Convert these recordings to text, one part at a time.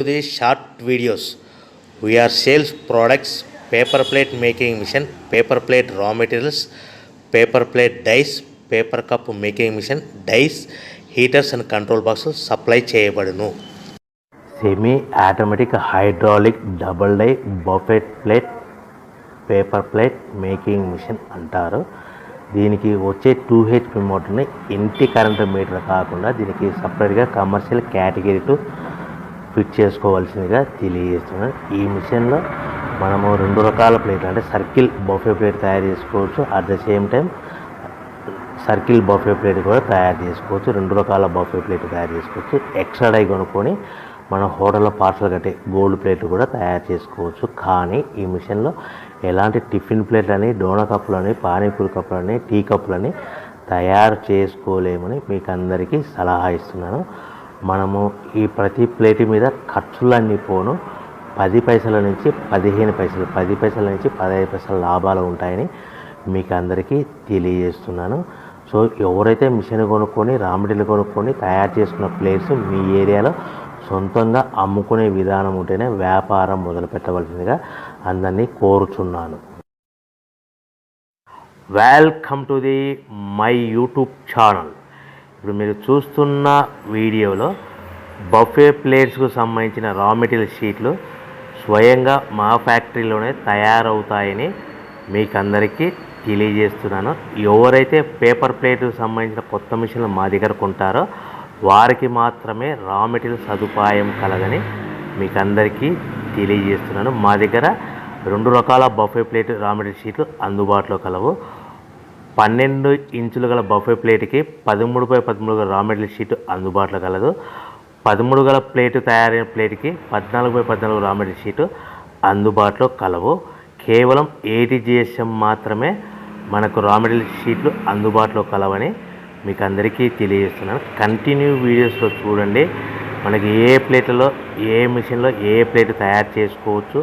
These short videos, we are sales products, paper plate making machine, paper plate raw materials, paper plate dies, paper cup making machine, dies, heaters and control boxes supply చేయబడును. Semi automatic hydraulic double die buffet plate paper plate making machine అంటారు. దీనికి వచ్చే 2 HP మోటార్ని ఇంటి current meter కాకుండా దీనికి సపరేట్గా commercial category fit చేసుకోవాల్సిందిగా తెలియజేస్తున్నాను. ఈ మిషన్లో మనము 2 రకాల ప్లేట్లు అంటే సర్కిల్ బఫే ప్లేట్ తయారు చేసుకోవచ్చు. At the same time circle buffet plate కూడా తయారు చేసుకోవచ్చు. 2 రకాల బఫే ప్లేట్ తయారు చేసుకోవచ్చు. ఎక్స్ట్రా డై కొనుక్కొని మన హోటల్లో పార్సల్ కట్టే గోల్డ్ ప్లేట్లు కూడా తయారు చేసుకోవచ్చు. కానీ ఈ మిషన్లో ఎలాంటి టిఫిన్ ప్లేట్లని, డోనా కప్పులని, పానీపూరి కప్పులని, టీ కప్పులని తయారు చేసుకోలేమని మీకు అందరికీ సలహా ఇస్తున్నాను. మనము ఈ ప్రతి ప్లేట్ మీద ఖర్చులన్నీ పోను 10 పైసల నుంచి 15 పైసలు, 10 పైసల నుంచి 15 పైసల లాభాలు ఉంటాయని మీకు అందరికీ తెలియజేస్తున్నాను. సో ఎవరైతే మిషన్ కొనుక్కొని రా మెటీరియల్ కొనుక్కొని తయారు చేసుకున్న ప్లేట్స్ మీ ఏరియాలో సొంతంగా అమ్ముకునే విధానం ఉంటేనే వ్యాపారం మొదలు పెట్టవలసిందిగా అందరినీ కోరుచున్నాను. Welcome to the my YouTube channel. ఇప్పుడు మీరు చూస్తున్న వీడియోలో బఫే ప్లేట్స్కు సంబంధించిన రా మెటీరియల్ షీట్లు స్వయంగా మా ఫ్యాక్టరీలోనే తయారవుతాయని మీకు అందరికీ తెలియజేస్తున్నాను. ఎవరైతే పేపర్ ప్లేట్కు సంబంధించిన కొత్త మిషన్లు మా దగ్గర కొంటారో వారికి మాత్రమే రా మెటీరియల్ సదుపాయం కలదని మీకు అందరికీ తెలియజేస్తున్నాను. మా దగ్గర 2 రకాల బఫే ప్లేట్ రా మెటీరియల్ షీట్లు అందుబాటులో కలవు. 12 ఇంచుల గల బఫే ప్లేట్కి 13x13 గల రా మెటీరియల్ షీట్ అందుబాటులో కలదు. 13 గల ప్లేట్ తయారైన ప్లేట్కి 14x14 రా మెటీరియల్ షీటు అందుబాటులో కలవు. కేవలం 80 GSM మాత్రమే మనకు రా మెటీరియల్ షీట్లు అందుబాటులో కలవని మీకు అందరికీ తెలియజేస్తున్నాను. కంటిన్యూ వీడియోస్లో చూడండి. మనకి ఏ ప్లేట్లలో ఏ మిషన్లో ఏ ప్లేట్ తయారు చేసుకోవచ్చు,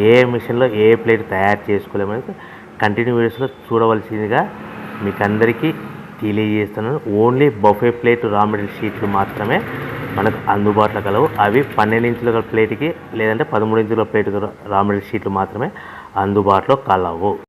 ఏ మిషన్లో ఏ ప్లేట్ తయారు చేసుకోలేమని కంటిన్యూ వీడియోస్లో చూడవలసిందిగా మీకు అందరికీ తెలియజేస్తున్నాను. Only buffet plate raw material షీట్లు మాత్రమే మనకు అందుబాటులో కలవు. అవి 12 ఇంచుల ప్లేట్కి లేదంటే 13 ఇంచుల ప్లేట్ రా మెటీరియల్ షీట్లు మాత్రమే అందుబాటులో కలవు.